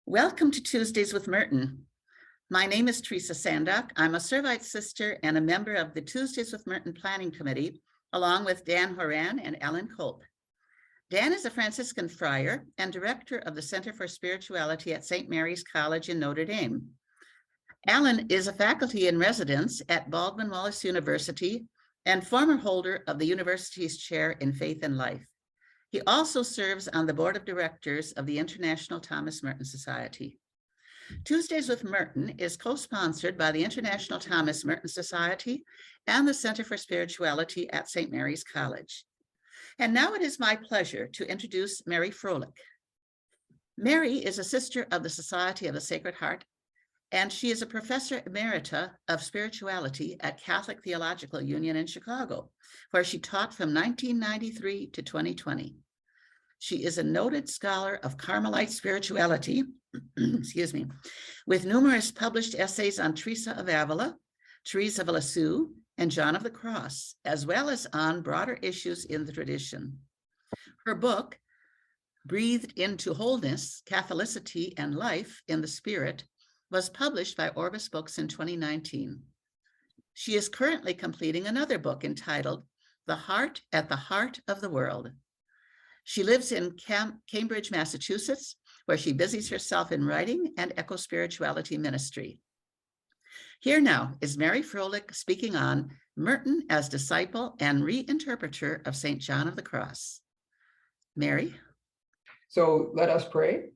Welcome to Tuesdays with Merton. My name is Teresa Sandock. I'm a Servite sister and a member of the Tuesdays with Merton Planning Committee, along with Dan Horan and Ellen Culp. Dan is a Franciscan friar and director of the Center for Spirituality at St. Mary's College in Notre Dame. Ellen is a faculty in residence at Baldwin Wallace University and former holder of the university's chair in Faith and Life. He also serves on the board of directors of the International Thomas Merton Society. Tuesdays with Merton is co-sponsored by the International Thomas Merton Society and the Center for Spirituality at St. Mary's College. And now it is my pleasure to introduce Mary Frohlich. Mary is a sister of the Society of the Sacred Heart, and she is a professor emerita of spirituality at Catholic Theological Union in Chicago, where she taught from 1993 to 2020. She is a noted scholar of Carmelite spirituality, with numerous published essays on Teresa of Avila, Teresa of Lisieux, and John of the Cross, as well as on broader issues in the tradition. Her book, Breathed into Wholeness, Catholicity and Life in the Spirit, was published by Orbis Books in 2019. She is currently completing another book entitled The Heart at the Heart of the World. She lives in Cambridge, Massachusetts, where she busies herself in writing and eco-spirituality ministry. Here now is Mary Frohlich speaking on Merton as disciple and reinterpreter of St. John of the Cross. Mary? So let us pray.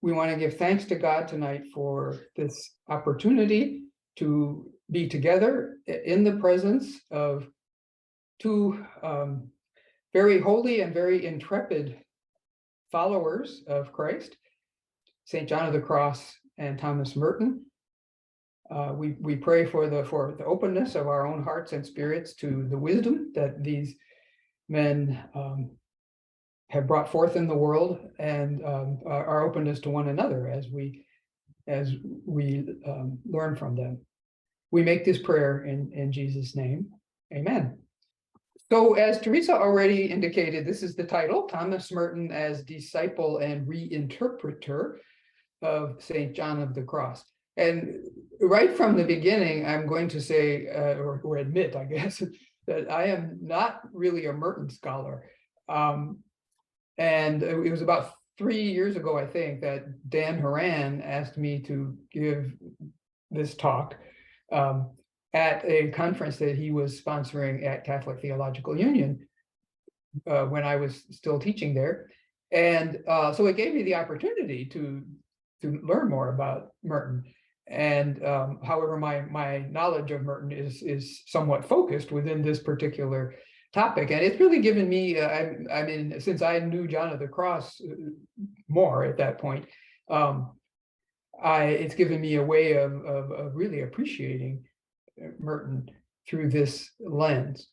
We want to give thanks to God tonight for this opportunity to be together in the presence of two very holy and very intrepid followers of Christ, St. John of the Cross and Thomas Merton. We pray for the openness of our own hearts and spirits to the wisdom that these men have brought forth in the world, and our openness to one another as we learn from them. We make this prayer in Jesus' name. Amen. So as Teresa already indicated, this is the title, Thomas Merton as Disciple and Reinterpreter of St. John of the Cross. And right from the beginning, I'm going to say, or admit, I guess, that I am not really a Merton scholar. And it was about 3 years ago, I think, that Dan Horan asked me to give this talk at a conference that he was sponsoring at Catholic Theological Union when I was still teaching there. And so it gave me the opportunity to learn more about Merton. And however, my knowledge of Merton is somewhat focused within this particular topic. And it's really given me, I mean, since I knew John of the Cross more at that point, it's given me a way of really appreciating Merton through this lens.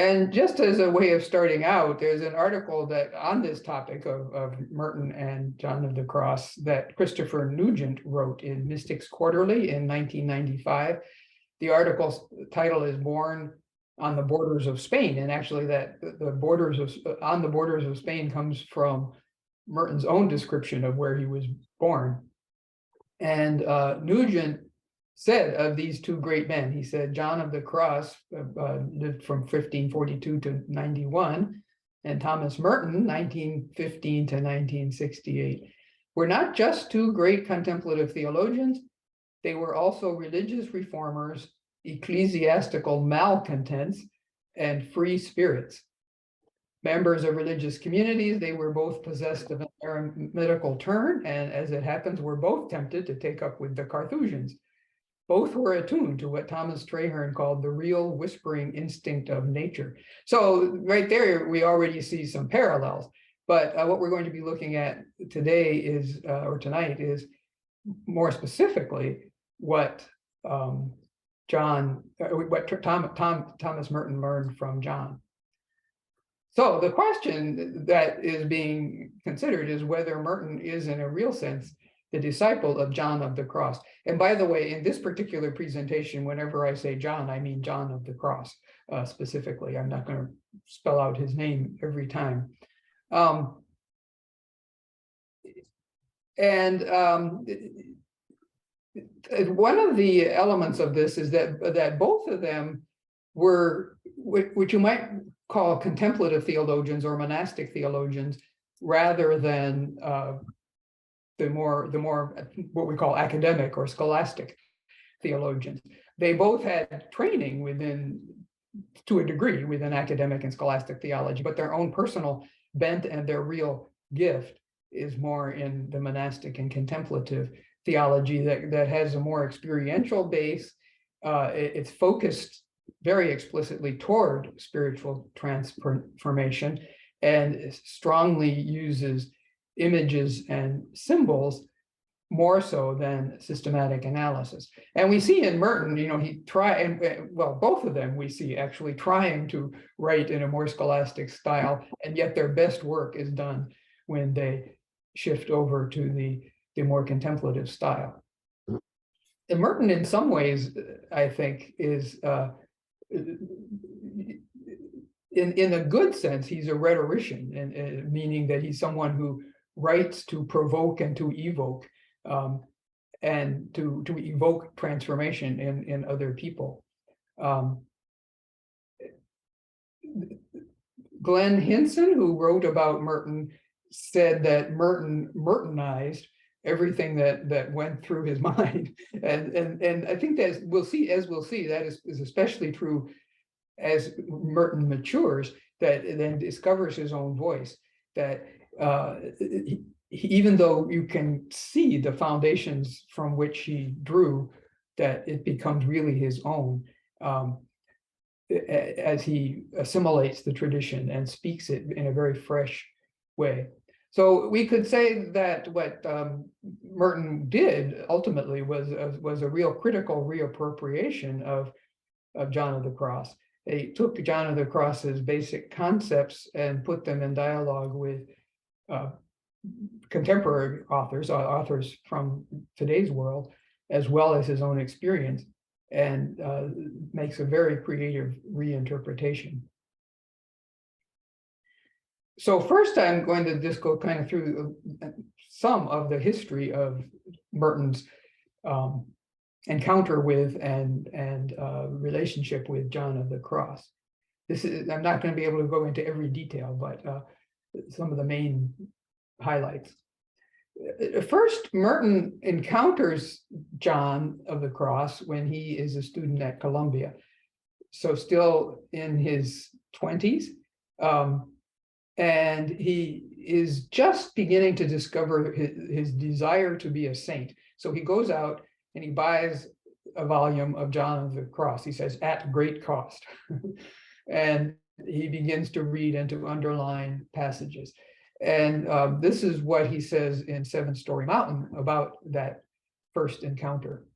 And just as a way of starting out, there's an article that on this topic of Merton and John of the Cross that Christopher Nugent wrote in Mystics Quarterly in 1995. The article's title is Born on the Borders of Spain, and actually that on the borders of Spain comes from Merton's own description of where he was born. And Nugent said of these two great men, he said, John of the Cross lived from 1542 to 91, and Thomas Merton, 1915 to 1968, were not just two great contemplative theologians, they were also religious reformers, ecclesiastical malcontents, and free spirits. Members of religious communities, they were both possessed of an eremitical turn, and as it happens, were both tempted to take up with the Carthusians. Both were attuned to what Thomas Traherne called the real whispering instinct of nature. So right there, we already see some parallels. But what we're going to be looking at today is, or tonight, is more specifically what Thomas Merton learned from John. So the question that is being considered is whether Merton is, in a real sense, the disciple of John of the Cross. And by the way, in this particular presentation, whenever I say John, I mean John of the Cross specifically. I'm not going to spell out his name every time. One of the elements of this is that both of them were which you might call contemplative theologians or monastic theologians, rather than the more what we call academic or scholastic theologians. They both had training within, to a degree, within academic and scholastic theology, but their own personal bent and their real gift is more in the monastic and contemplative theology that has a more experiential base. It's focused very explicitly toward spiritual transformation and strongly uses images and symbols more so than systematic analysis. And we see in Merton, both of them we see actually trying to write in a more scholastic style, and yet their best work is done when they shift over to the more contemplative style. And Merton, in some ways, I think, is in a good sense, he's a rhetorician, and meaning that he's someone who writes to provoke and to evoke, and to evoke transformation in other people. Glenn Hinson, who wrote about Merton, said that Merton Mertonized everything that went through his mind, and I think that we'll see that is especially true as Merton matures, that then discovers his own voice, that even though you can see the foundations from which he drew, that it becomes really his own as he assimilates the tradition and speaks it in a very fresh way. So we could say that what Merton did ultimately was a real critical reappropriation of John of the Cross. They took John of the Cross's basic concepts and put them in dialogue with contemporary authors from today's world, as well as his own experience, and makes a very creative reinterpretation. So first, I'm going to just go kind of through some of the history of Merton's encounter with and relationship with John of the Cross. I'm not going to be able to go into every detail, but some of the main highlights. First, Merton encounters John of the Cross when he is a student at Columbia, so still in his 20s, and he is just beginning to discover his desire to be a saint. So he goes out and he buys a volume of John of the Cross. He says, at great cost. And he begins to read and to underline passages. And this is what he says in Seven Storey Mountain about that first encounter.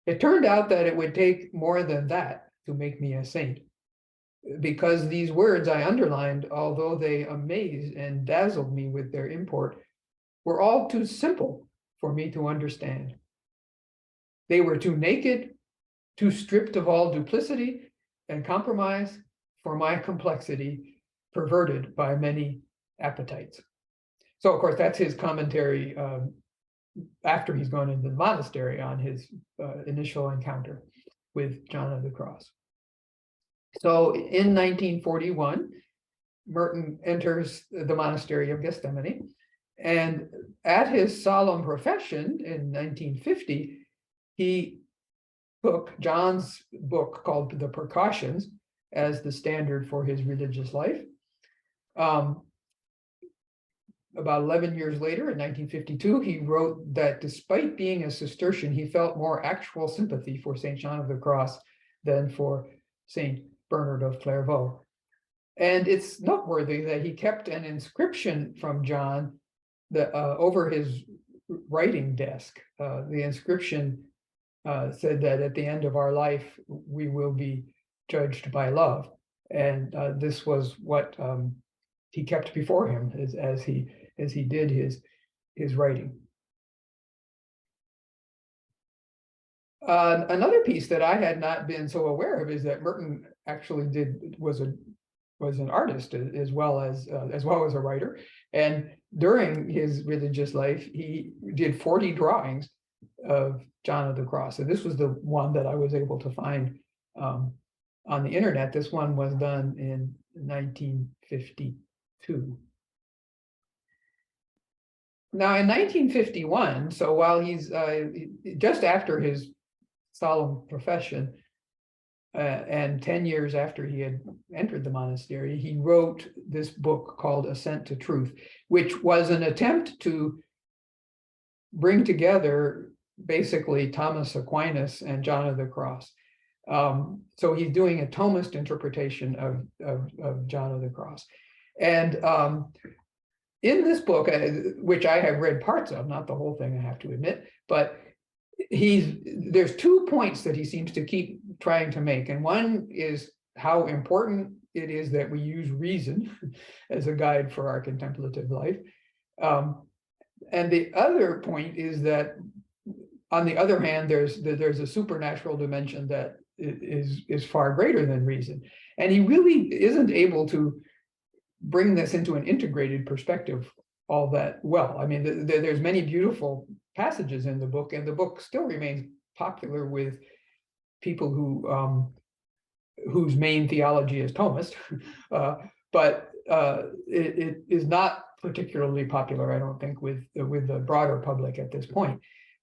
It turned out that it would take more than that to make me a saint, because these words I underlined, although they amazed and dazzled me with their import, were all too simple for me to understand. They were too naked, too stripped of all duplicity and compromise for my complexity, perverted by many appetites. So, of course, that's his commentary after he's gone into the monastery on his initial encounter with John of the Cross. So in 1941, Merton enters the monastery of Gethsemane, and at his solemn profession in 1950, he took John's book called The Precautions as the standard for his religious life. About 11 years later, in 1952, he wrote that despite being a Cistercian, he felt more actual sympathy for St. John of the Cross than for St. Bernard of Clairvaux. And it's noteworthy that he kept an inscription from John over his writing desk. The inscription said that at the end of our life, we will be judged by love. And this was what he kept before him as he did his writing. Another piece that I had not been so aware of is that Merton actually was a was an artist as well as a writer. And during his religious life, he did 40 drawings of John of the Cross. And this was the one that I was able to find on the internet. This one was done in 1952. Now, in 1951, so while he's just after his solemn profession, and 10 years after he had entered the monastery, he wrote this book called Ascent to Truth, which was an attempt to bring together basically Thomas Aquinas and John of the Cross. So he's doing a Thomist interpretation of John of the Cross. And in this book, which I have read parts of, not the whole thing, I have to admit, but there's 2 points that he seems to keep trying to make. And one is how important it is that we use reason as a guide for our contemplative life. And the other point is that, on the other hand, there's a supernatural dimension that is far greater than reason. And he really isn't able to bring this into an integrated perspective all that well. I mean, there's many beautiful passages in the book, and the book still remains popular with people whose main theology is Thomist, but it is not particularly popular, I don't think, with the broader public at this point.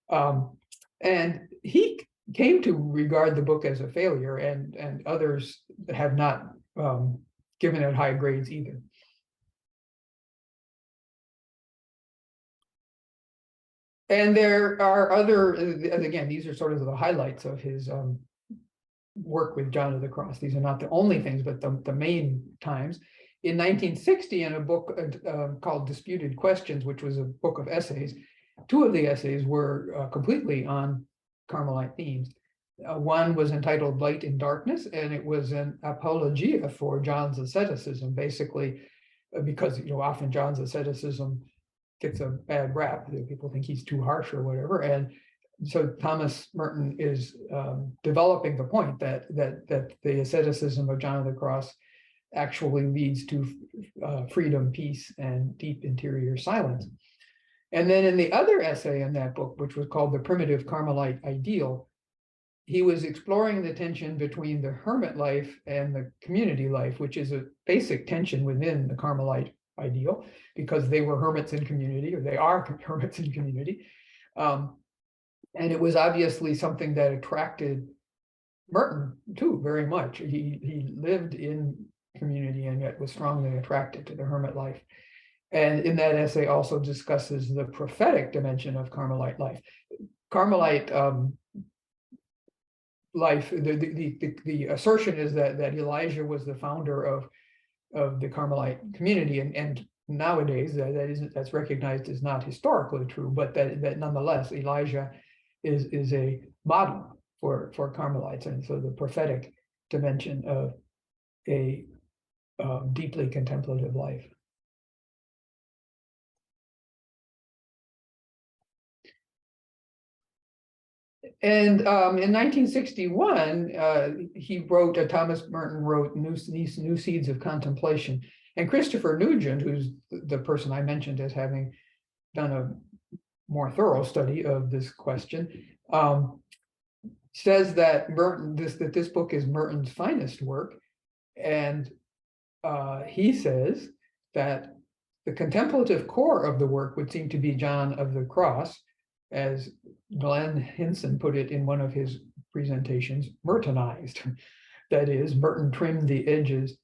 And he came to regard the book as a failure, and others have not given it high grades either. And there are other, and again, these are sort of the highlights of his work with John of the Cross. These are not the only things, but the main times. In 1960, in a book called Disputed Questions, which was a book of essays, 2 of the essays were completely on Carmelite themes. One was entitled Light in Darkness, and it was an apologia for John's asceticism, basically, because often John's asceticism gets a bad rap. People think he's too harsh or whatever. And so Thomas Merton is developing the point that the asceticism of John of the Cross actually leads to freedom, peace, and deep interior silence. And then in the other essay in that book, which was called The Primitive Carmelite Ideal, he was exploring the tension between the hermit life and the community life, which is a basic tension within the Carmelite ideal, because they were hermits in community, or they are hermits in community. And it was obviously something that attracted Merton too very much. He lived in community and yet was strongly attracted to the hermit life. And in that essay also discusses the prophetic dimension of Carmelite life. Carmelite life, the assertion is that Elijah was the founder of the Carmelite community, and nowadays that's recognized as not historically true, but that nonetheless Elijah is a model for Carmelites, and so the prophetic dimension of a deeply contemplative life. And in 1961, Thomas Merton wrote these New Seeds of Contemplation. And Christopher Nugent, who's the person I mentioned as having done a more thorough study of this question, says that this book is Merton's finest work. And he says that the contemplative core of the work would seem to be John of the Cross, as Glenn Hinson put it in one of his presentations, Mertonized. That is, Merton trimmed the edges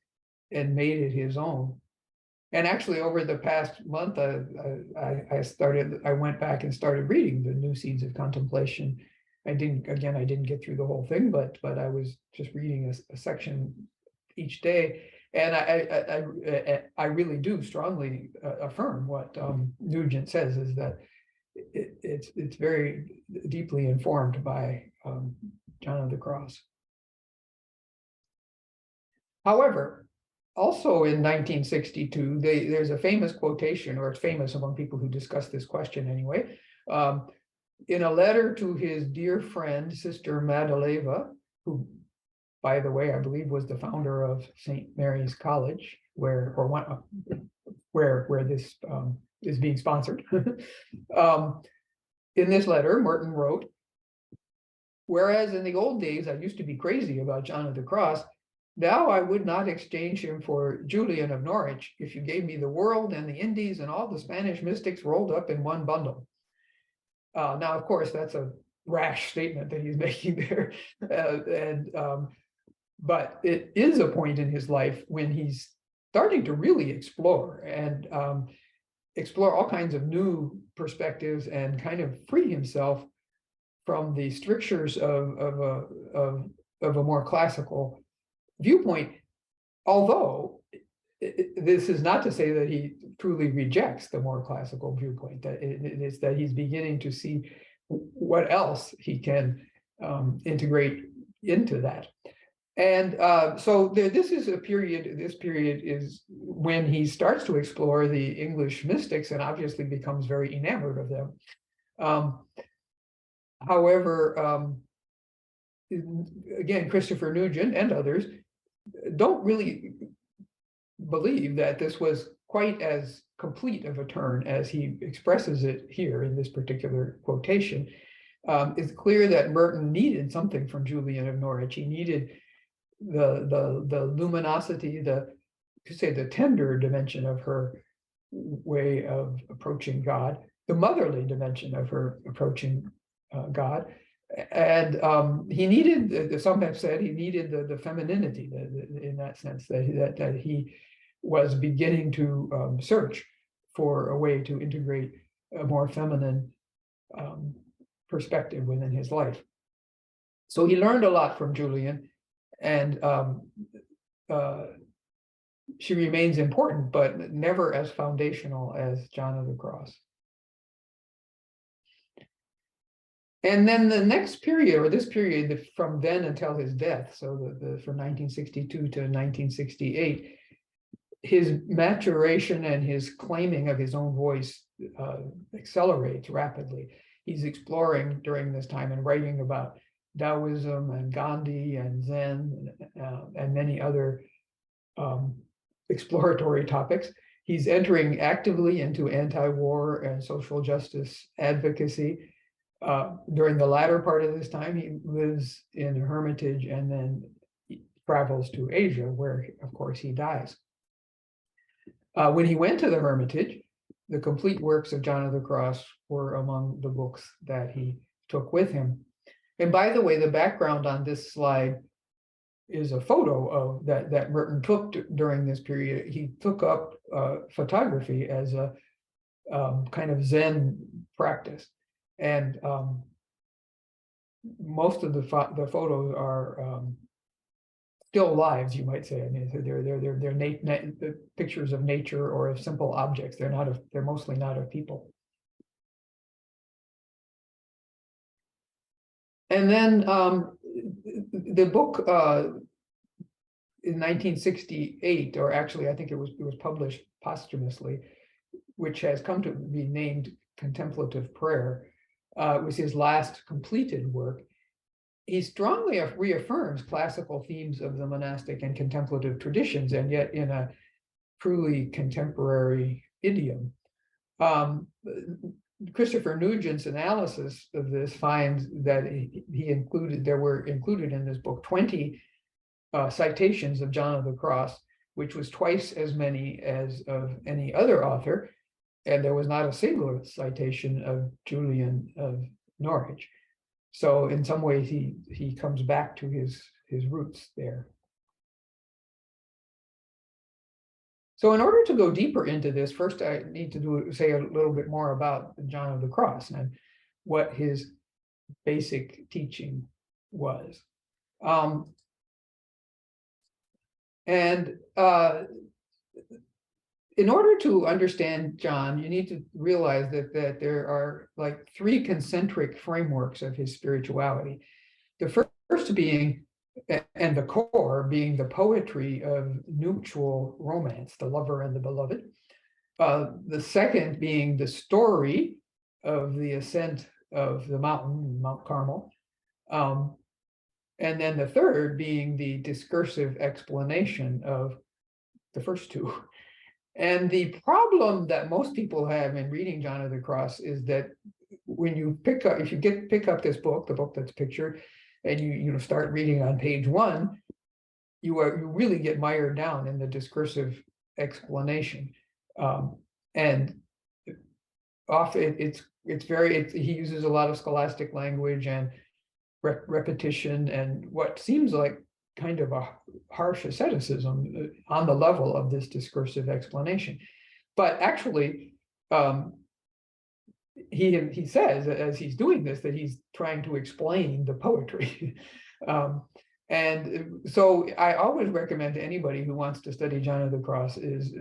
and made it his own. And actually, over the past month, I went back and started reading the New Seeds of Contemplation. I didn't get through the whole thing, but I was just reading a section each day. And I really do strongly affirm what Nugent says, is that it's very deeply informed by John of the Cross. However, also in 1962, there's a famous quotation, or it's famous among people who discuss this question anyway, in a letter to his dear friend, Sister Madaleva, who by the way, I believe was the founder of St. Mary's College, where this is being sponsored. In this letter, Merton wrote, "Whereas in the old days I used to be crazy about John of the Cross, now I would not exchange him for Julian of Norwich if you gave me the world and the Indies and all the Spanish mystics rolled up in one bundle." Now, of course, that's a rash statement that he's making there. But it is a point in his life when he's starting to really explore and explore all kinds of new perspectives and kind of free himself from the strictures of a more classical viewpoint. Although this is not to say that he truly rejects the more classical viewpoint, that it is that he's beginning to see what else he can integrate into that. And so this is a period, this period is when he starts to explore the English mystics and obviously becomes very enamored of them. However, again, Christopher Nugent and others don't really believe that this was quite as complete of a turn as he expresses it here in this particular quotation. It's clear that Merton needed something from Julian of Norwich. He needed the luminosity, the tender dimension of her way of approaching God, the motherly dimension of her approaching God. And he needed, some have said, he needed the femininity in that sense, that he was beginning to search for a way to integrate a more feminine perspective within his life. So he learned a lot from Julian, and she remains important, but never as foundational as John of the Cross. And then the next period, or this period from then until his death, so from 1962 to 1968, his maturation and his claiming of his own voice accelerates rapidly. He's exploring during this time and writing about Taoism and Gandhi and Zen and many other exploratory topics. He's entering actively into anti-war and social justice advocacy. During the latter part of this time, he lives in a hermitage and then he travels to Asia, where, of course, he dies. When he went to the hermitage, the complete works of John of the Cross were among the books that he took with him. And by the way, the background on this slide is a photo of that Merton took during this period. He took up photography as a kind of Zen practice. And most of the photos are still lives, you might say. I mean, they're pictures of nature or of simple objects. They're mostly not of people. And then the book in 1968, or actually, I think it was published posthumously, which has come to be named Contemplative Prayer, was his last completed work. He strongly reaffirms classical themes of the monastic and contemplative traditions, and yet in a truly contemporary idiom. Christopher Nugent's analysis of this finds that there were included in this book 20 citations of John of the Cross, which was twice as many as of any other author, and there was not a single citation of Julian of Norwich. So in some ways, he comes back to his roots there. So in order to go deeper into this, first I need to say a little bit more about John of the Cross and what his basic teaching was. In order to understand John, you need to realize that there are like three concentric frameworks of his spirituality. The first being, and the core being, the poetry of nuptial romance, the lover and the beloved. The second being the story of the ascent of the mountain, Mount Carmel. And then the third being the discursive explanation of the first two. And the problem that most people have in reading John of the Cross is that when you pick up, if you pick up this book, the book that's pictured, and you start reading on page 1, you really get mired down in the discursive explanation, and often he uses a lot of scholastic language and repetition and what seems like kind of a harsh asceticism on the level of this discursive explanation. But actually, he says, as he's doing this, that he's trying to explain the poetry. And so I always recommend to anybody who wants to study John of the Cross is,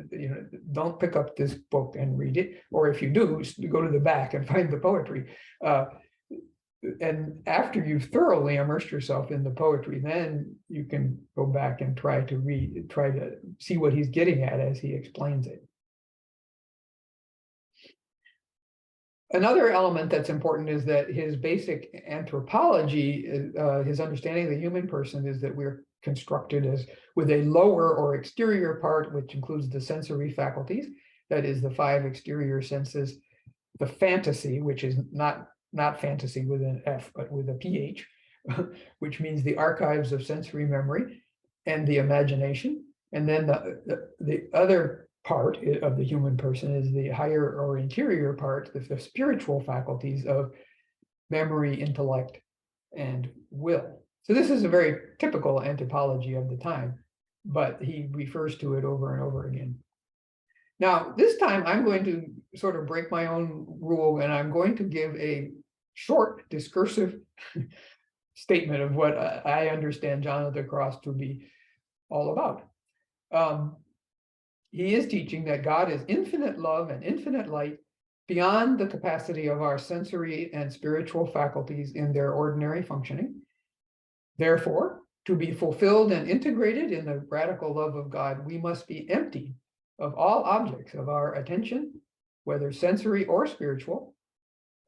don't pick up this book and read it, or if you do, go to the back and find the poetry. And after you've thoroughly immersed yourself in the poetry, then you can go back and try to see what he's getting at as he explains it. Another element that's important is that his basic anthropology, his understanding of the human person, is that we're constructed as with a lower or exterior part, which includes the sensory faculties, that is the 5 exterior senses, the fantasy, which is not fantasy with an F, but with a PH, which means the archives of sensory memory, and the imagination. And then the other part of the human person is the higher or interior part, the spiritual faculties of memory, intellect, and will. So this is a very typical anthropology of the time, but he refers to it over and over again. Now, this time I'm going to sort of break my own rule, and I'm going to give a short discursive statement of what I understand John of the Cross to be all about. He is teaching that God is infinite love and infinite light beyond the capacity of our sensory and spiritual faculties in their ordinary functioning. Therefore, to be fulfilled and integrated in the radical love of God, we must be empty of all objects of our attention, whether sensory or spiritual,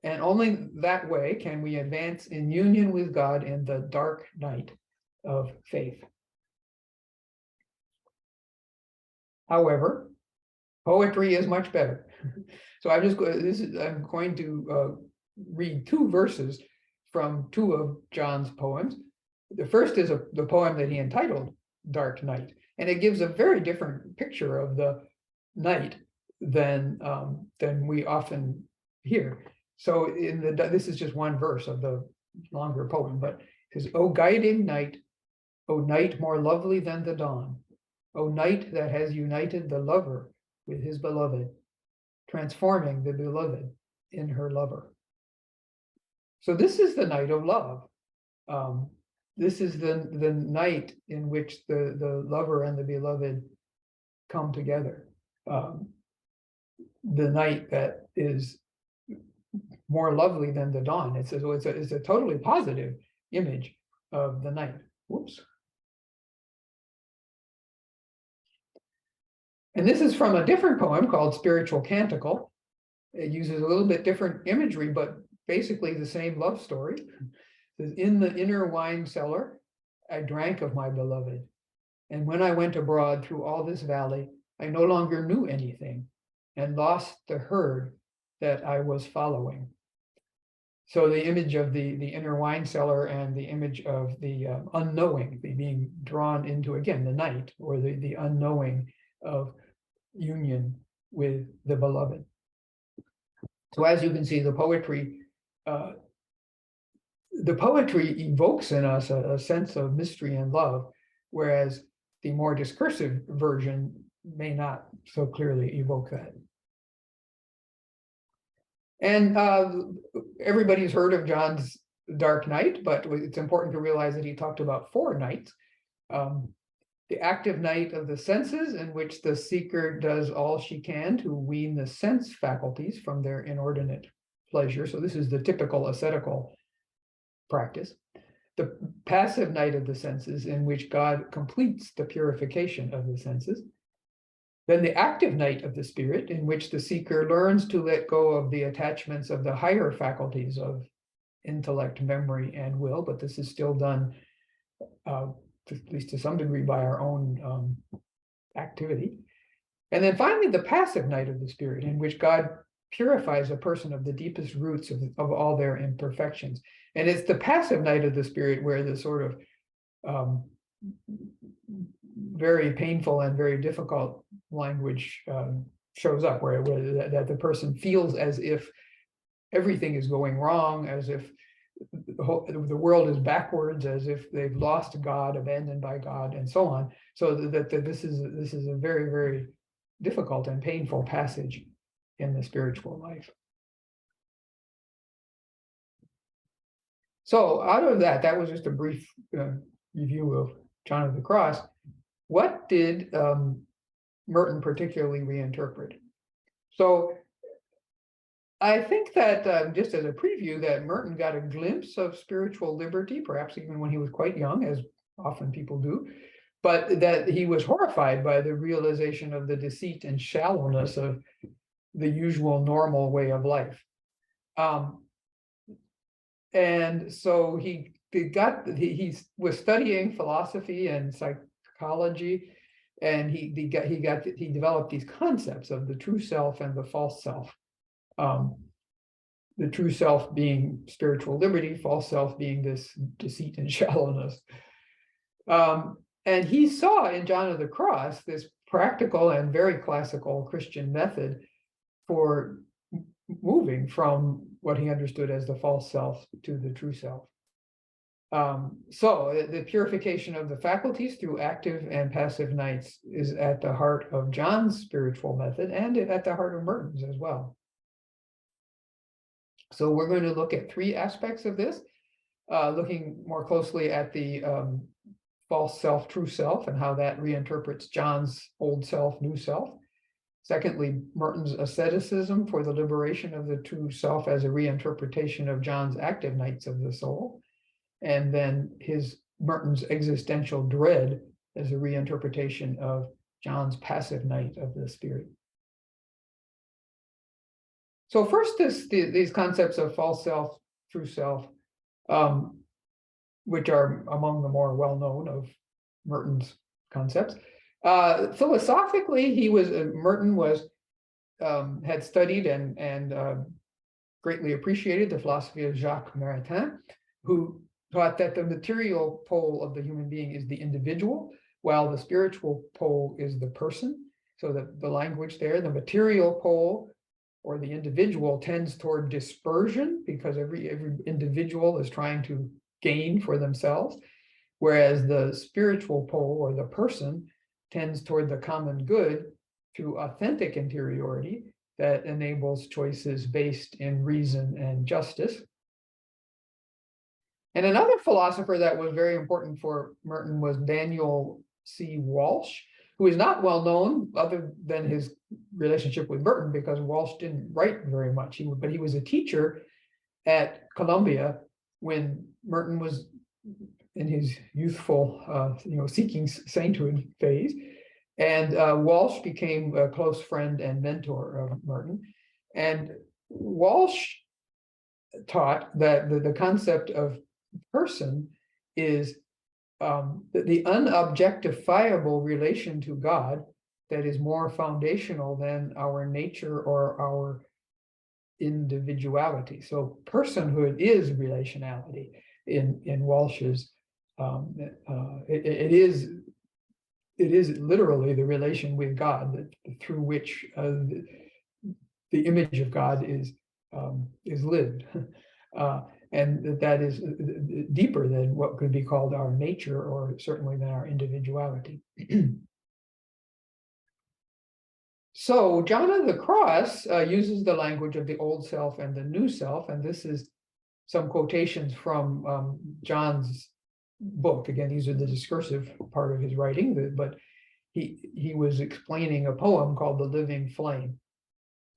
and only that way can we advance in union with God in the dark night of faith. However, poetry is much better. So I'm going to read 2 verses from 2 of John's poems. The first is the poem that he entitled Dark Night, and it gives a very different picture of the night than we often hear. So this is just 1 verse of the longer poem, but it says, "O guiding night, O night more lovely than the dawn, O night that has united the lover with his beloved, transforming the beloved in her lover." So this is the night of love. This is the night in which the lover and the beloved come together. The night that is more lovely than the dawn. It's a totally positive image of the night. Whoops. And this is from a different poem called Spiritual Canticle. It uses a little bit different imagery, but basically the same love story. It says, "In the inner wine cellar, I drank of my beloved. And when I went abroad through all this valley, I no longer knew anything and lost the herd that I was following." So the image of the inner wine cellar and the image of the unknowing, being drawn into, again, the night, or the unknowing of union with the beloved. So as you can see, the poetry evokes in us a sense of mystery and love, whereas the more discursive version may not so clearly evoke that. And everybody's heard of John's Dark Night, but it's important to realize that he talked about 4 nights. The active night of the senses, in which the seeker does all she can to wean the sense faculties from their inordinate pleasure. So this is the typical ascetical practice. The passive night of the senses, in which God completes the purification of the senses. Then the active night of the spirit, in which the seeker learns to let go of the attachments of the higher faculties of intellect, memory, and will, but this is still done at least to some degree by our own activity. And then finally, the passive night of the spirit, in which God purifies a person of the deepest roots of all their imperfections. And it's the passive night of the spirit where the sort of very painful and very difficult language shows up, where that the person feels as if everything is going wrong, as if the world is backwards, as if they've lost God, abandoned by God, and so on. So that this is a very, very difficult and painful passage in the spiritual life. So out of that was just a brief review of John of the Cross. What did Merton particularly reinterpret? So I think that just as a preview, that Merton got a glimpse of spiritual liberty, perhaps even when he was quite young, as often people do, but that he was horrified by the realization of the deceit and shallowness of the usual normal way of life. And so he was studying philosophy and psychology, and he developed these concepts of the true self and the false self. The true self being spiritual liberty, false self being this deceit and shallowness. And he saw in John of the Cross this practical and very classical Christian method for moving from what he understood as the false self to the true self. So the purification of the faculties through active and passive nights is at the heart of John's spiritual method, and at the heart of Merton's as well. So we're going to look at three aspects of this, looking more closely at the false self, true self, and how that reinterprets John's old self, new self. Secondly, Merton's asceticism for the liberation of the true self as a reinterpretation of John's active nights of the soul. And then Merton's existential dread as a reinterpretation of John's passive night of the spirit. So first, these concepts of false self, true self, which are among the more well-known of Merton's concepts. Philosophically, Merton had studied and greatly appreciated the philosophy of Jacques Merton, who taught that the material pole of the human being is the individual, while the spiritual pole is the person. So the language there, the material pole or the individual tends toward dispersion, because every individual is trying to gain for themselves, whereas the spiritual pole or the person tends toward the common good through authentic interiority that enables choices based in reason and justice. And another philosopher that was very important for Merton was Daniel C. Walsh, who is not well known other than his relationship with Merton, because Walsh didn't write very much. But he was a teacher at Columbia when Merton was in his youthful, seeking sainthood phase. And Walsh became a close friend and mentor of Merton. And Walsh taught that the concept of person is the unobjectifiable relation to God that is more foundational than our nature or our individuality. So personhood is relationality in Walsh's. It is literally the relation with God through which the image of God is lived. And that is deeper than what could be called our nature, or certainly than our individuality. So John of the Cross uses the language of the old self and the new self, and this is some quotations from John's book. Again, these are the discursive part of his writing, but he was explaining a poem called The Living Flame.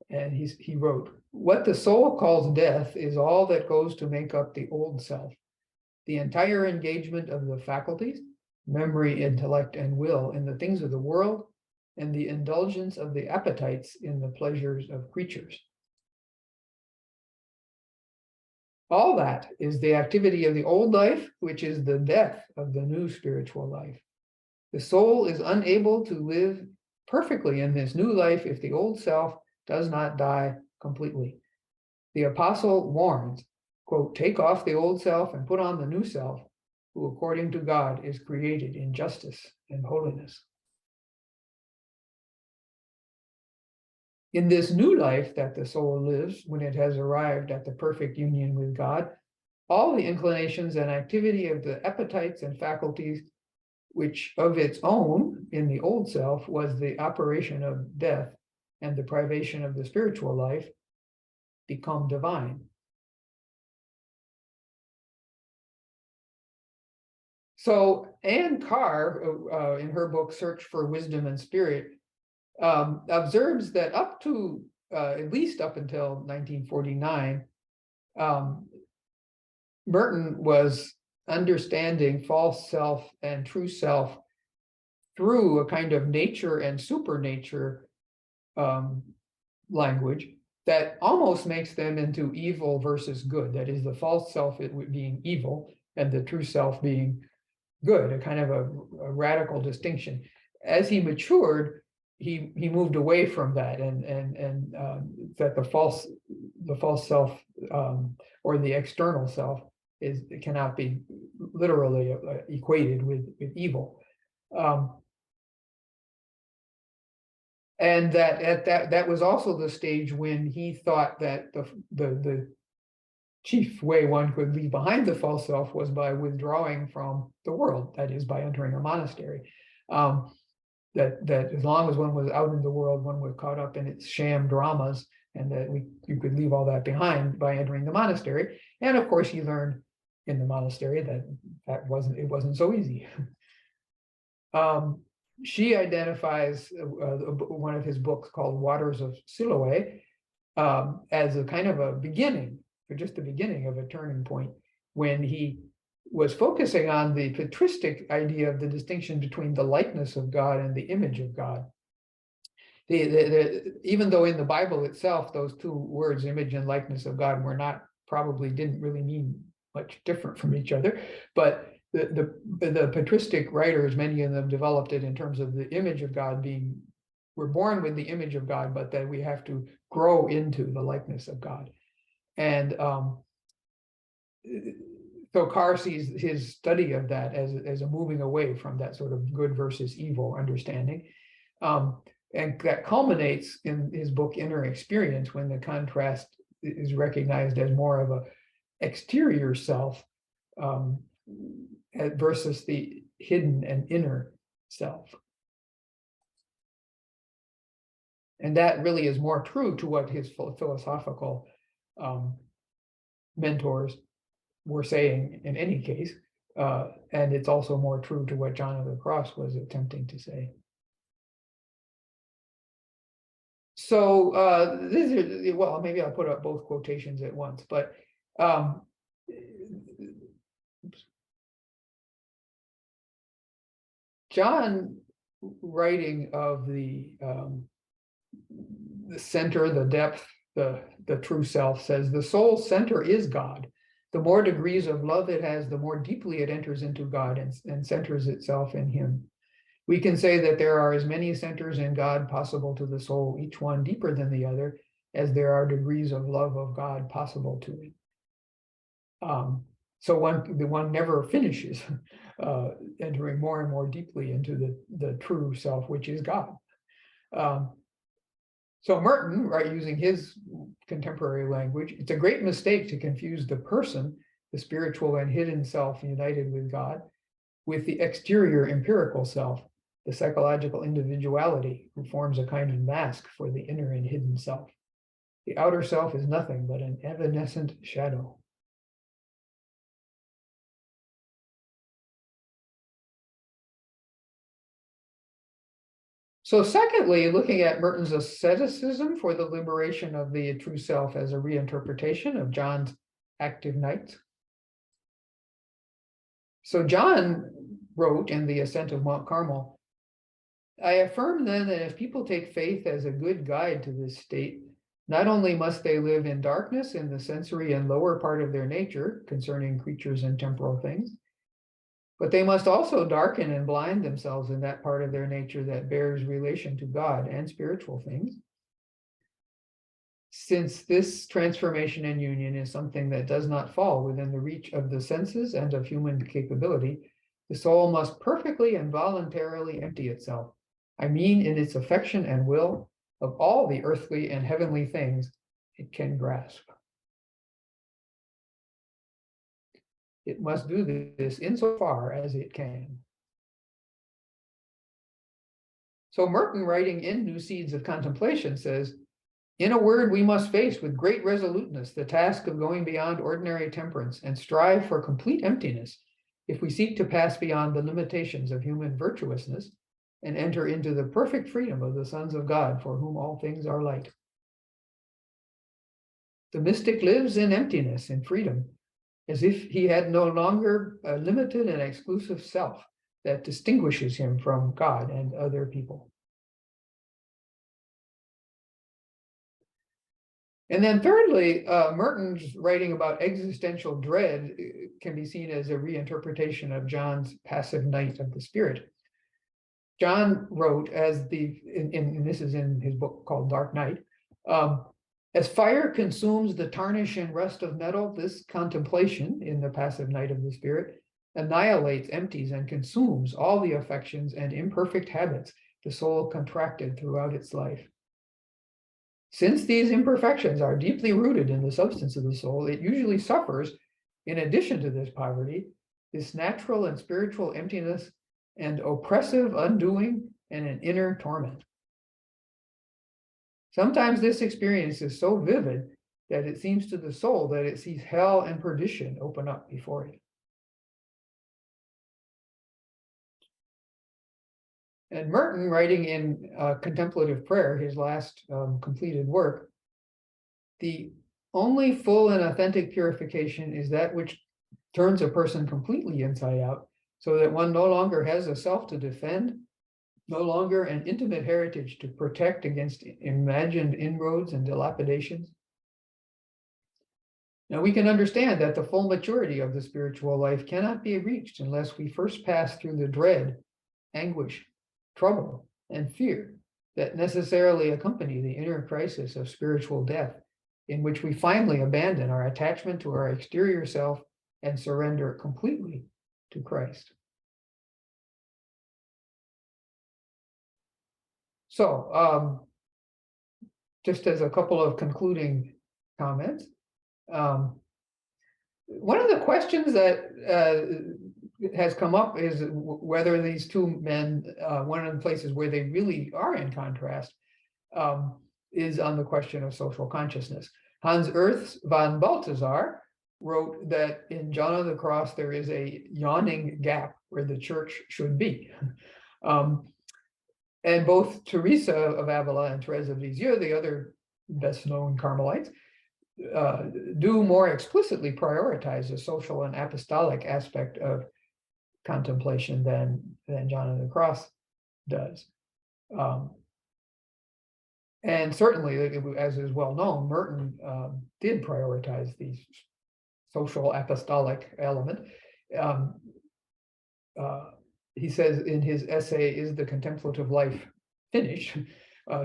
And he wrote, "What the soul calls death is all that goes to make up the old self. The entire engagement of the faculties, memory, intellect, and will in the things of the world, and the indulgence of the appetites in the pleasures of creatures." All that is the activity of the old life, which is the death of the new spiritual life. The soul is unable to live perfectly in this new life if the old self does not die completely. The apostle warns, quote, "Take off the old self and put on the new self, who according to God is created in justice and holiness." In this new life that the soul lives when it has arrived at the perfect union with God, all the inclinations and activity of the appetites and faculties, which of its own in the old self was the operation of death and the privation of the spiritual life, become divine. So Anne Carr, in her book Search for Wisdom and Spirit, observes that up to at least up until 1949, Merton was understanding false self and true self through a kind of nature and supernature language that almost makes them into evil versus good. That is, the false self being evil and the true self being good, a kind of a radical distinction. As he matured, he moved away from that, and that the false self or the external self cannot be literally equated with evil. And that was also the stage when he thought that the chief way one could leave behind the false self was by withdrawing from the world, that is, by entering a monastery. That as long as one was out in the world, one was caught up in its sham dramas, and that you could leave all that behind by entering the monastery. And of course, he learned in the monastery that it wasn't so easy. She identifies one of his books called Waters of Siloé as a kind of a beginning, or just the beginning of a turning point, when he was focusing on the patristic idea of the distinction between the likeness of God and the image of God. Even though in the Bible itself, those two words, image and likeness of God, didn't really mean much different from each other, but the patristic writers, many of them developed it in terms of the image of God we're born with the image of God, but that we have to grow into the likeness of God. And so Carr sees his study of that as a moving away from that sort of good versus evil understanding. And that culminates in his book Inner Experience, when the contrast is recognized as more of a exterior self versus the hidden and inner self. And that really is more true to what his philosophical mentors were saying in any case. And it's also more true to what John of the Cross was attempting to say. So well, maybe I'll put up both quotations at once, but John, writing of the center, the depth, the true self, says the soul's center is God. The more degrees of love it has, the more deeply it enters into God and centers itself in him. We can say that there are as many centers in God possible to the soul, each one deeper than the other, as there are degrees of love of God possible to it. So one never finishes entering more and more deeply into the true self, which is God. So Merton, right, using his contemporary language, it's a great mistake to confuse the person, the spiritual and hidden self united with God, with the exterior empirical self, the psychological individuality who forms a kind of mask for the inner and hidden self. The outer self is nothing but an evanescent shadow. So secondly, looking at Merton's asceticism for the liberation of the true self as a reinterpretation of John's active nights. So John wrote in The Ascent of Mount Carmel, "I affirm then that if people take faith as a good guide to this state, Not only must they live in darkness in the sensory and lower part of their nature concerning creatures and temporal things, but they must also darken and blind themselves in that part of their nature that bears relation to God and spiritual things. Since this transformation and union is something that does not fall within the reach of the senses and of human capability, the soul must perfectly and voluntarily empty itself. I mean, in its affection and will of all the earthly and heavenly things it can grasp. It must do this insofar as it can. So Merton, writing in New Seeds of Contemplation, says, in a word, we must face with great resoluteness the task of going beyond ordinary temperance and strive for complete emptiness if we seek to pass beyond the limitations of human virtuousness and enter into the perfect freedom of the sons of God, for whom all things are light. The mystic lives in emptiness, in freedom, as if he had no longer a limited and exclusive self that distinguishes him from God and other people. And then thirdly, Merton's writing about existential dread can be seen as a reinterpretation of John's passive night of the spirit. John wrote, as this is in his book called Dark Night, as fire consumes the tarnish and rust of metal, this contemplation in the passive night of the spirit annihilates, empties, and consumes all the affections and imperfect habits the soul contracted throughout its life. Since these imperfections are deeply rooted in the substance of the soul, it usually suffers, in addition to this poverty, this natural and spiritual emptiness and oppressive undoing and an inner torment. Sometimes this experience is so vivid that it seems to the soul that it sees hell and perdition open up before it. And Merton, writing in Contemplative Prayer, his last completed work, the only full and authentic purification is that which turns a person completely inside out, so that one no longer has a self to defend, no longer an intimate heritage to protect against imagined inroads and dilapidations. Now we can understand that the full maturity of the spiritual life cannot be reached unless we first pass through the dread, anguish, trouble, and fear that necessarily accompany the inner crisis of spiritual death, in which we finally abandon our attachment to our exterior self and surrender completely to Christ. So, just as a couple of concluding comments, one of the questions that has come up is whether these two men, one of the places where they really are in contrast, is on the question of social consciousness. Hans Urs von Balthasar wrote that in John of the Cross there is a yawning gap where the church should be. And both Teresa of Avila and Therese of Lisieux, the other best-known Carmelites, do more explicitly prioritize the social and apostolic aspect of contemplation than John of the Cross does. And certainly, as is well known, Merton did prioritize the social apostolic element. He says in his essay, "Is the Contemplative Life Finished?"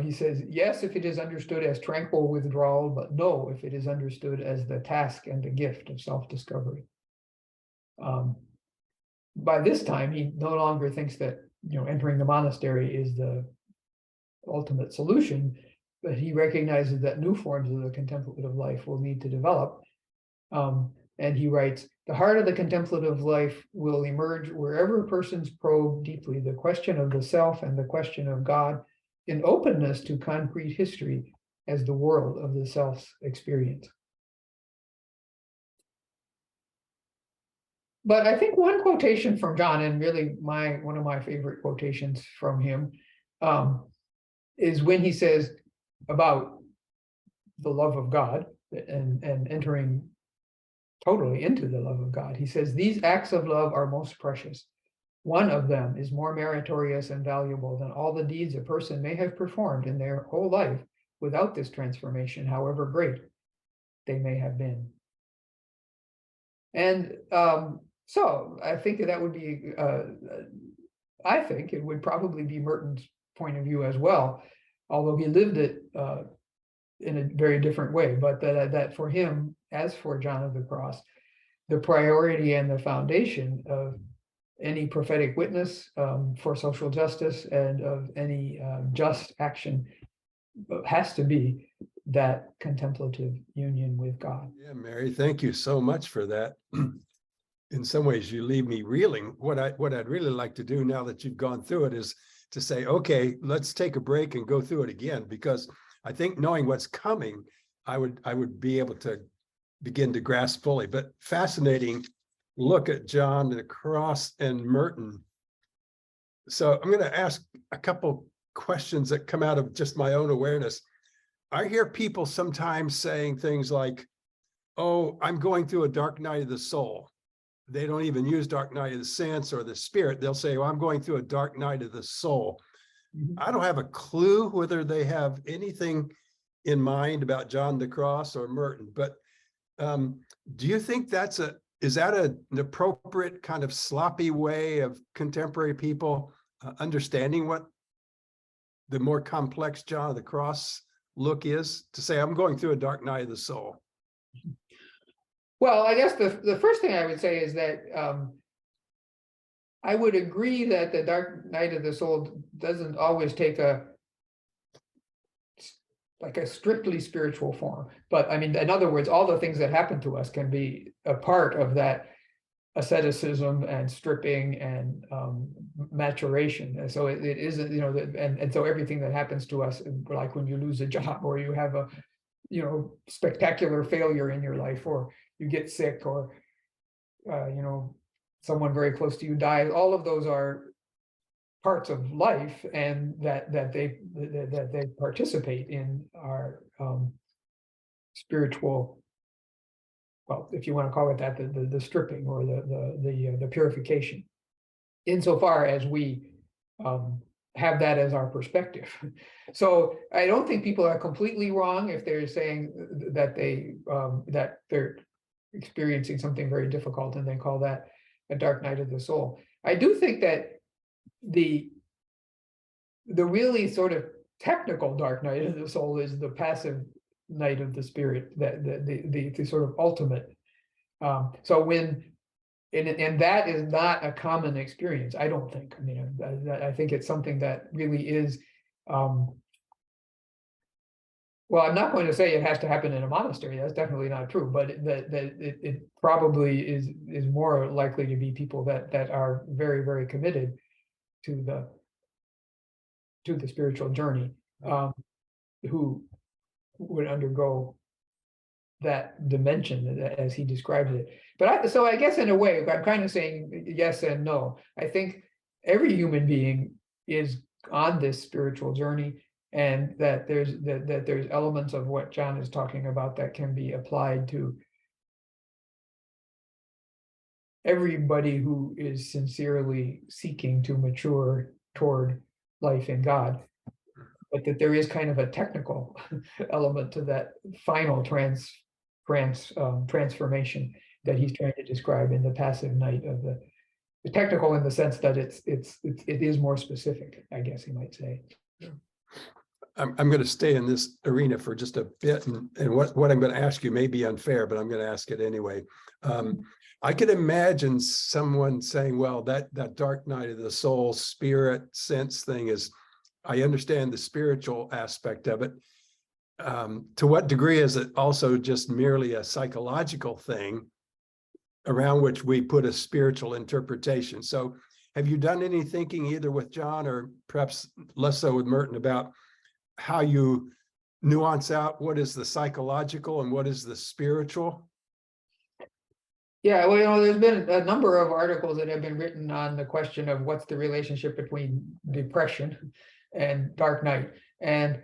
He says, yes, if it is understood as tranquil withdrawal, but no, if it is understood as the task and the gift of self-discovery. By this time, he no longer thinks that entering the monastery is the ultimate solution, but he recognizes that new forms of the contemplative life will need to develop. And he writes, the heart of the contemplative life will emerge wherever persons probe deeply the question of the self and the question of God in openness to concrete history as the world of the self's experience. But I think one quotation from John, and really one of my favorite quotations from him, is when he says about the love of God and entering totally into the love of God. He says, these acts of love are most precious. One of them is more meritorious and valuable than all the deeds a person may have performed in their whole life without this transformation, however great they may have been. And so I think that would be, I think it would probably be Merton's point of view as well, although he lived it in a very different way. But that for him, as for John of the Cross, the priority and the foundation of any prophetic witness for social justice and of any just action has to be that contemplative union with God. Yeah, Mary, thank you so much for that. In some ways, you leave me reeling. What I'd really like to do now that you've gone through it is to say, okay, let's take a break and go through it again, because I think knowing what's coming, I would be able to begin to grasp fully. But fascinating look at John the Cross and Merton. So I'm going to ask a couple questions that come out of just my own awareness. I hear people sometimes saying things like, oh, I'm going through a dark night of the soul. They don't even use dark night of the sense or the spirit. They'll say, well, I'm going through a dark night of the soul. I don't have a clue whether they have anything in mind about John the Cross or Merton, but do you think is that an appropriate kind of sloppy way of contemporary people understanding what the more complex John of the Cross look is, to say, I'm going through a dark night of the soul? Well, I guess the first thing I would say is that I would agree that the dark night of the soul doesn't always take a strictly spiritual form. But I mean, in other words, all the things that happen to us can be a part of that asceticism and stripping and maturation. And so it isn't, and so everything that happens to us, like when you lose a job or you have a, spectacular failure in your life, or you get sick, or, someone very close to you dies, all of those are parts of life, and that they participate in our spiritual, well, if you want to call it that, the stripping or the purification, insofar as we have that as our perspective. So I don't think people are completely wrong if they're saying that they're experiencing something very difficult and they call that a dark night of the soul. I do think that the really sort of technical dark night of the soul is the passive night of the spirit, that the sort of ultimate. So when and that is not a common experience, I don't think. I mean, I think it's something that really is. Well, I'm not going to say it has to happen in a monastery. That's definitely not true. But it probably is more likely to be people that are very, very committed to the spiritual journey, who would undergo that dimension as he describes it. But so I guess in a way, I'm kind of saying yes and no. I think every human being is on this spiritual journey, and that there's elements of what John is talking about that can be applied to everybody who is sincerely seeking to mature toward life in God. But that there is kind of a technical element to that final transformation that he's trying to describe in the passive night of the technical, in the sense that it is more specific, I guess you might say. I'm going to stay in this arena for just a bit, and what I'm going to ask you may be unfair, but I'm going to ask it anyway. I could imagine someone saying, well, that dark night of the soul spirit sense thing is, I understand the spiritual aspect of it. To what degree is it also just merely a psychological thing around which we put a spiritual interpretation? So have you done any thinking, either with John or perhaps less so with Merton, about how you nuance out what is the psychological and what is the spiritual? Yeah, well, there's been a number of articles that have been written on the question of what's the relationship between depression and dark night, and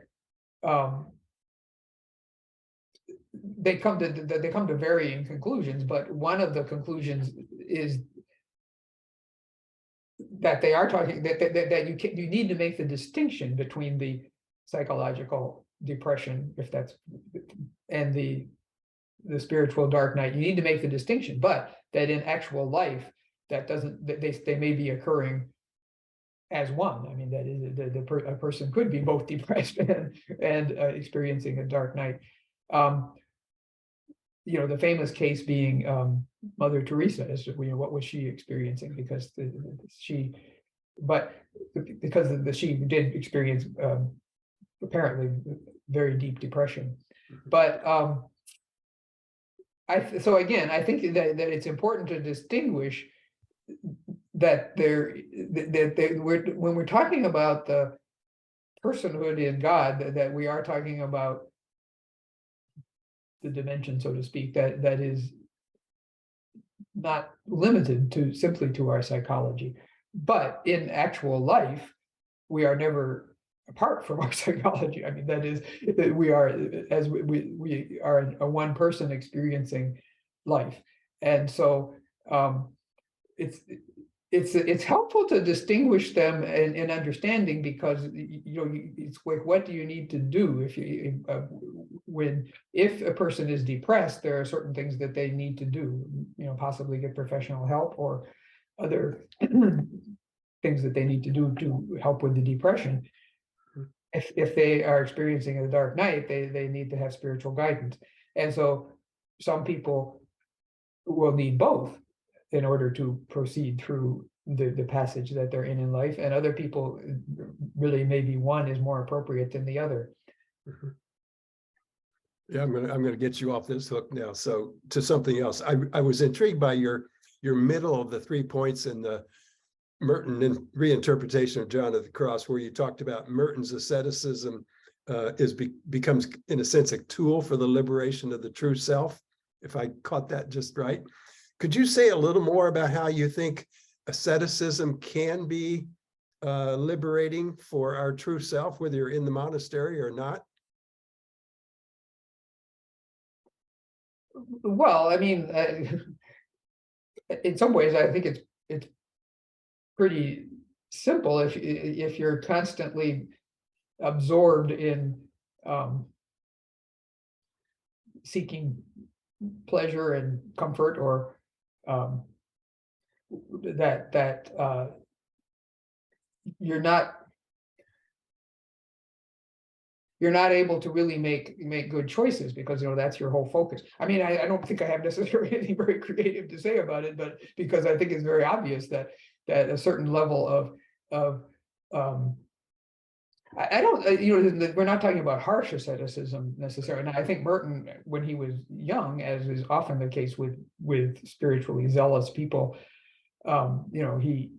they come to varying conclusions. But one of the conclusions is that they are talking that you need to make the distinction between the psychological depression, if that's, and the spiritual dark night, you need to make the distinction, but that in actual life, that doesn't, they may be occurring as one. I mean, that is a person could be both depressed and experiencing a dark night. You know, the famous case being Mother Teresa, is, you know, what was she experiencing? Because she did experience apparently very deep depression. But so again, I think that it's important to distinguish that when we're talking about the personhood in God, that we are talking about the dimension, so to speak, that is not limited to simply to our psychology. But in actual life, we are never apart from our psychology. I mean, that is, we are, as we are a one person experiencing life. And so it's helpful to distinguish them in understanding, because you know, it's like, what do you need to do if a person is depressed? There are certain things that they need to do, you know, possibly get professional help or other things that they need to do to help with the depression. If they are experiencing a dark night, they need to have spiritual guidance. And so some people will need both in order to proceed through the passage that they're in life, and other people really maybe one is more appropriate than the other. Yeah, I'm gonna get you off this hook now. So to something else, I was intrigued by your middle of the 3 points in the Merton reinterpretation of John of the Cross, where you talked about Merton's asceticism becomes in a sense a tool for the liberation of the true self, if I caught that just right. Could you say a little more about how you think asceticism can be liberating for our true self, whether you're in the monastery or not? Well, I mean, in some ways, I think it's pretty simple if you're constantly absorbed in seeking pleasure and comfort, or that you're not able to really make good choices, because you know that's your whole focus. I mean, I don't think I have necessarily anything very creative to say about it, but because I think it's very obvious that a certain level of I don't, you know, we're not talking about harsh asceticism necessarily. And I think Merton, when he was young, as is often the case with spiritually zealous people, you know, he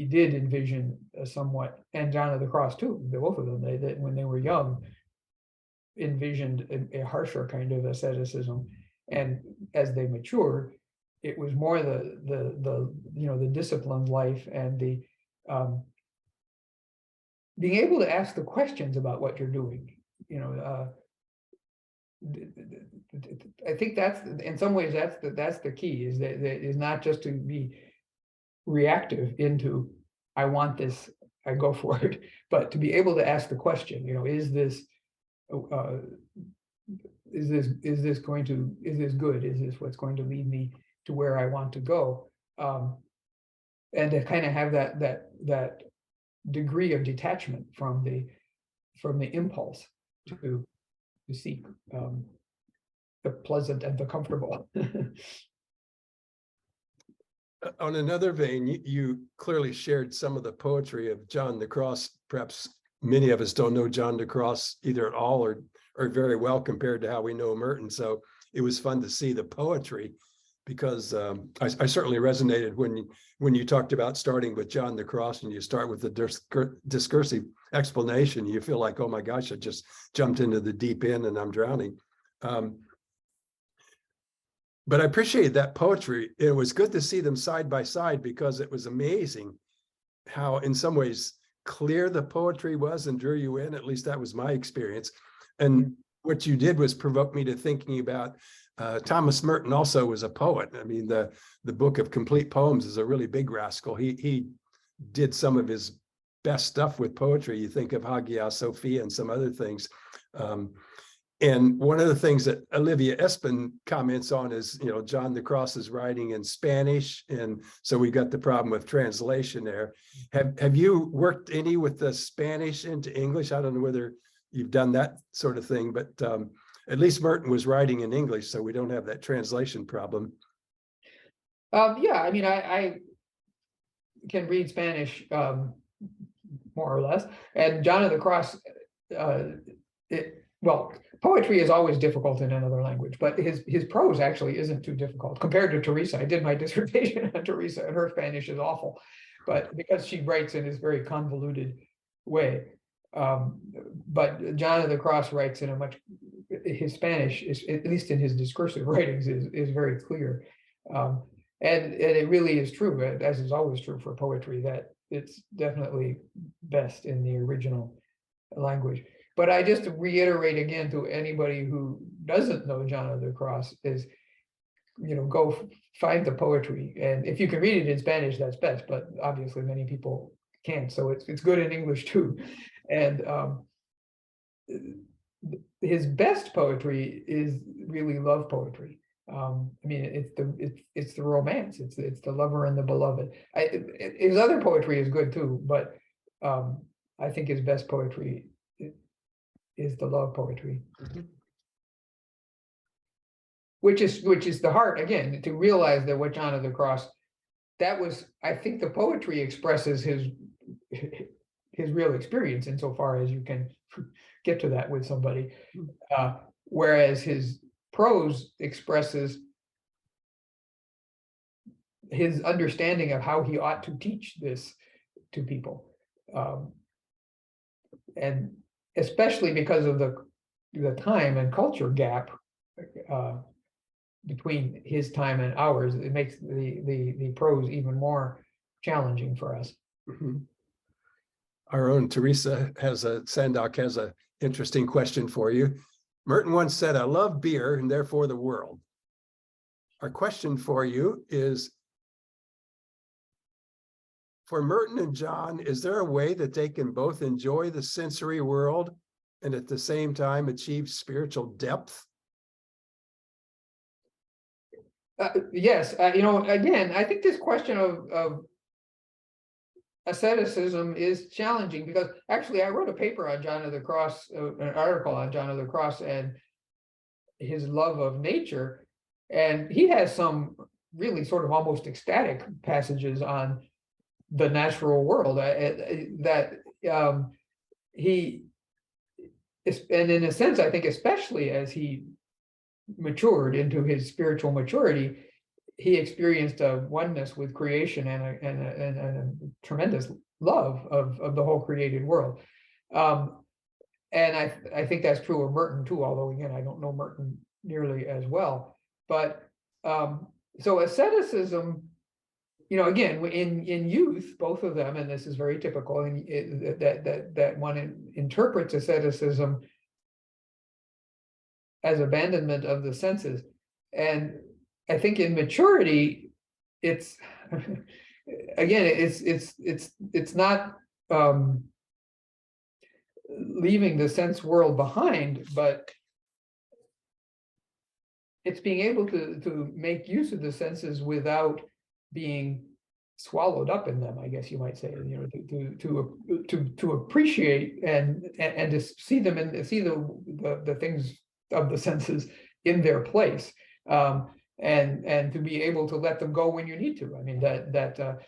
did envision a somewhat, and John of the Cross too, both of them, that when they were young, envisioned a harsher kind of asceticism, and as they matured, it was more the you know, the disciplined life and the being able to ask the questions about what you're doing. You know, I think that's, in some ways, that's the key, is that is not just to be reactive into, I want this, I go for it, but to be able to ask the question, you know, is this good? Is this what's going to lead me to where I want to go? And to kind of have that degree of detachment from the impulse to seek the pleasant and the comfortable. On another vein, you clearly shared some of the poetry of John the Cross. Perhaps many of us don't know John the Cross either at all or very well compared to how we know Merton. So it was fun to see the poetry, because I certainly resonated when you talked about starting with John the Cross, and you start with the discursive explanation. You feel like, oh my gosh, I just jumped into the deep end and I'm drowning. But I appreciated that poetry. It was good to see them side by side, because it was amazing how, in some ways, clear the poetry was and drew you in. At least that was my experience. And what you did was provoke me to thinking about Thomas Merton also was a poet. I mean, the book of complete poems is a really big rascal. He did some of his best stuff with poetry. You think of Hagia Sophia and some other things. And one of the things that Olivia Espin comments on is, John the Cross is writing in Spanish. And so we got the problem with translation there. Have you worked any with the Spanish into English? I don't know whether you've done that sort of thing, but at least Merton was writing in English, so we don't have that translation problem. Yeah, I mean, I can read Spanish more or less, and John of the Cross, well, poetry is always difficult in another language, but his prose actually isn't too difficult compared to Teresa. I did my dissertation on Teresa, and her Spanish is awful, but because she writes in this very convoluted way. But John of the Cross writes in a much, his Spanish is, at least in his discursive writings, is very clear. And it really is true, as is always true for poetry, that it's definitely best in the original language. But I just reiterate again to anybody who doesn't know John of the Cross is, go find the poetry. And if you can read it in Spanish, that's best, but obviously many people can't. So it's good in English too. And his best poetry is really love poetry. I mean, it's the romance. It's the lover and the beloved. His other poetry is good too, but I think his best poetry is the love poetry, which is the heart, again, to realize that what John of the Cross, that was, I think the poetry expresses his real experience insofar as you can get to that with somebody, whereas his prose expresses his understanding of how he ought to teach this to people, and especially because of the time and culture gap between his time and ours, it makes the prose even more challenging for us. Our own Teresa Sandock has an interesting question for you. Merton once said, "I love beer and therefore the world." Our question for you is, for Merton and John, is there a way that they can both enjoy the sensory world and at the same time achieve spiritual depth? Yes, again, I think this question of asceticism is challenging, because actually I wrote a paper on John of the Cross, an article on John of the Cross and his love of nature, and he has some really sort of almost ecstatic passages on the natural world that he is, and in a sense, I think especially as he matured into his spiritual maturity, he experienced a oneness with creation and a tremendous love of the whole created world. And I think that's true of Merton too, although again, I don't know Merton nearly as well. But so asceticism, again, in youth, both of them, and this is very typical, and that one interprets asceticism as abandonment of the senses. And I think in maturity, it's again, it's not leaving the sense world behind, but it's being able to make use of the senses without being swallowed up in them, I guess you might say, to appreciate and to see them and see the things of the senses in their place, and to be able to let them go when you need to. I mean, that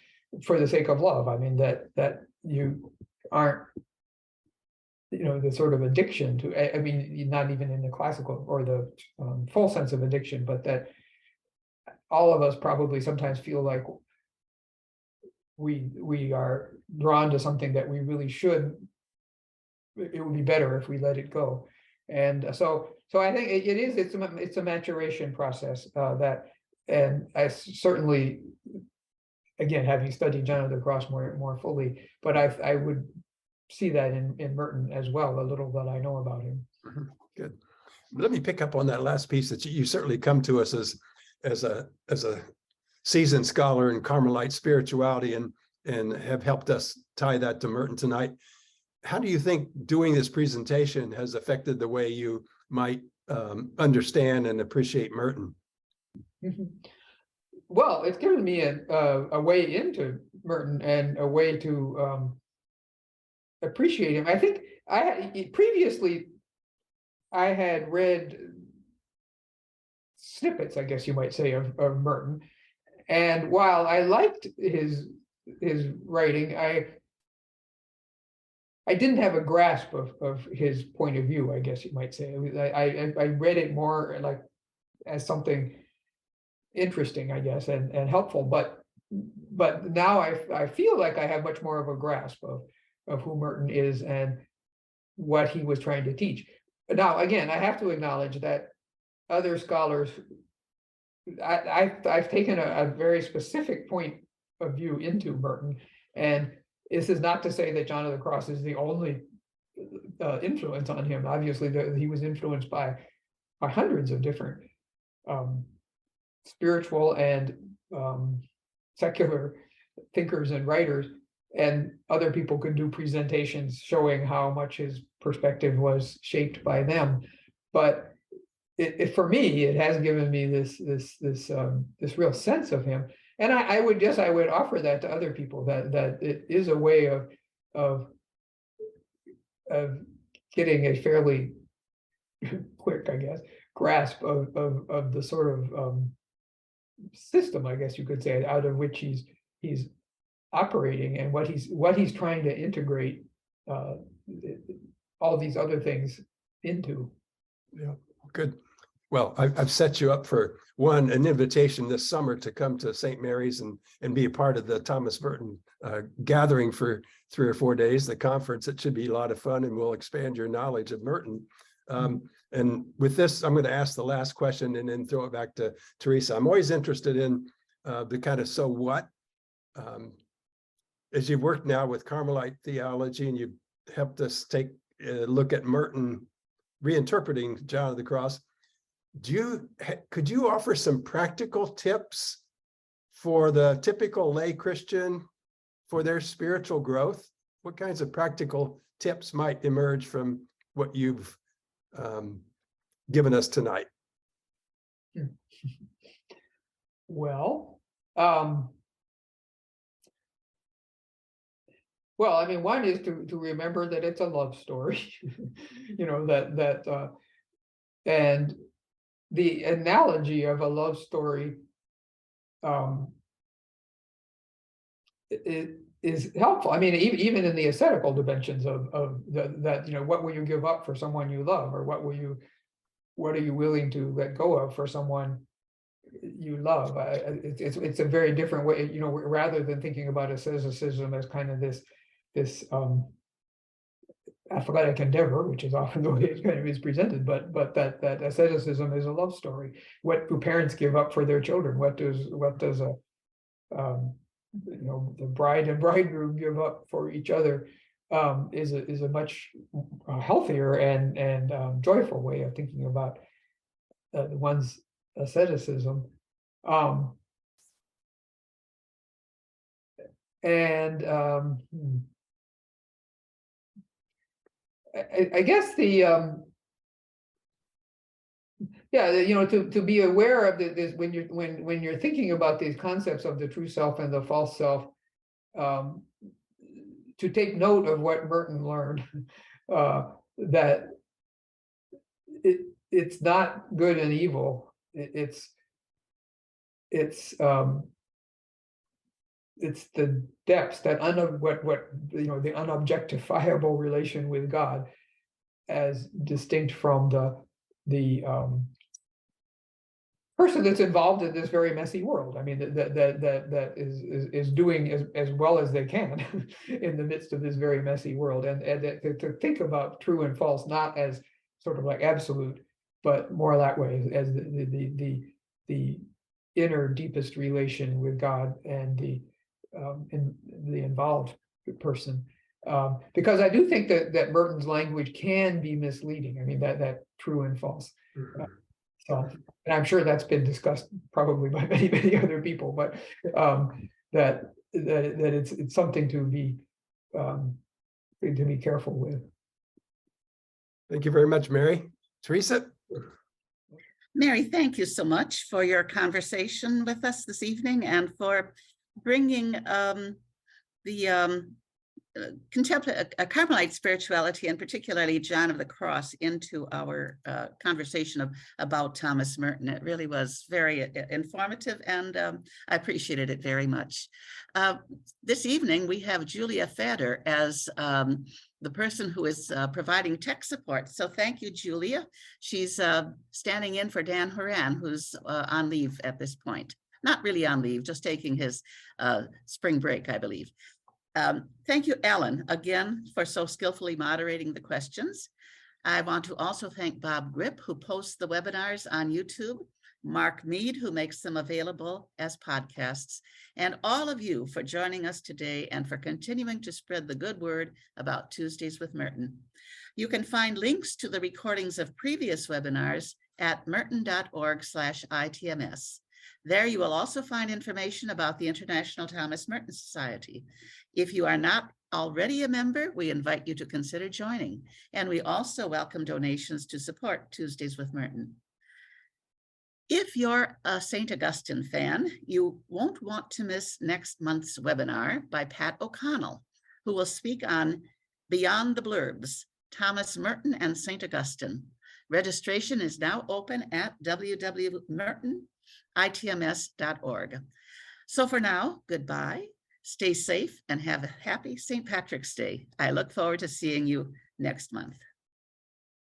for the sake of love. I mean, that you aren't, the sort of addiction to, I mean, not even in the classical or the full sense of addiction, but that all of us probably sometimes feel like we are drawn to something that we really should, it would be better if we let it go. And so I think it's a maturation process and I certainly, again, having studied John of the Cross more fully, but I would see that in Merton as well, the little that I know about him. Good. Let me pick up on that last piece, that you certainly come to us as a seasoned scholar in Carmelite spirituality and have helped us tie that to Merton tonight. how do you think doing this presentation has affected the way you might understand and appreciate Merton? Well, it's given me a way into Merton and a way to appreciate him. I think previously I had read snippets, I guess you might say, of Merton, and while I liked his writing, I didn't have a grasp of his point of view, I guess you might say. I read it more like as something interesting, I guess, and helpful, but now I feel like I have much more of a grasp of who Merton is and what he was trying to teach. But now, again, I have to acknowledge that other scholars, I've taken a very specific point of view into Merton, and this is not to say that John of the Cross is the only influence on him. Obviously, he was influenced by hundreds of different spiritual and secular thinkers and writers, and other people could do presentations showing how much his perspective was shaped by them. But for me, it has given me this real sense of him, and I would offer that to other people, that it is a way of getting a fairly quick, I guess, grasp of the sort of system, I guess you could say, out of which he's operating, and what he's trying to integrate all these other things into. Yeah, good. Well, I've set you up for an invitation this summer to come to St. Mary's and be a part of the Thomas Merton gathering for 3 or 4 days, the conference. It should be a lot of fun, and will expand your knowledge of Merton. And with this, I'm going to ask the last question and then throw it back to Teresa. I'm always interested in the kind of so what. As you've worked now with Carmelite theology and you've helped us take a look at Merton reinterpreting John of the Cross, could you offer some practical tips for the typical lay Christian for their spiritual growth? What kinds of practical tips might emerge from what you've given us tonight? Well, I mean, one is to remember that it's a love story, and the analogy of a love story it is helpful. I mean, even in the ascetical dimensions of that, what will you give up for someone you love, or what are you willing to let go of for someone you love? It's a very different way, rather than thinking about asceticism as kind of this athletic endeavor, which is often the way it kind of is presented, but that asceticism is a love story. What do parents give up for their children? What does the bride and bridegroom give up for each other? Is a much healthier and joyful way of thinking about one's asceticism. I guess to be aware of this when you're thinking about these concepts of the true self and the false self, to take note of what Merton learned, that it's not good and evil. It's the depths, that the unobjectifiable relation with God, as distinct from the person that's involved in this very messy world. I mean, that is doing as well as they can in the midst of this very messy world, and to think about true and false not as sort of like absolute, but more that way, as the inner deepest relation with God and the involved person, because I do think that Merton's language can be misleading. I mean, that true and false. So, and I'm sure that's been discussed probably by many other people, but that it's something to be to be careful with. Thank you very much, Mary. Teresa? Mary, thank you so much for your conversation with us this evening and for bringing the Carmelite spirituality, and particularly John of the Cross, into our conversation about Thomas Merton. It really was very informative, and I appreciated it very much. This evening, we have Julia Fader as the person who is providing tech support. So thank you, Julia. She's standing in for Dan Horan, who's on leave at this point. Not really on leave, just taking his spring break, I believe. Thank you, Ellen, again, for so skillfully moderating the questions. I want to also thank Bob Grip, who posts the webinars on YouTube, Mark Mead, who makes them available as podcasts, and all of you for joining us today and for continuing to spread the good word about Tuesdays with Merton. You can find links to the recordings of previous webinars at merton.org/ITMS. There you will also find information about the International Thomas Merton Society. If you are not already a member, we invite you to consider joining. And we also welcome donations to support Tuesdays with Merton. If you're a St. Augustine fan, you won't want to miss next month's webinar by Pat O'Connell, who will speak on Beyond the Blurbs, Thomas Merton and St. Augustine. Registration is now open at www.mertonitms.org. So for now, goodbye, stay safe, and have a happy St. Patrick's Day. I look forward to seeing you next month.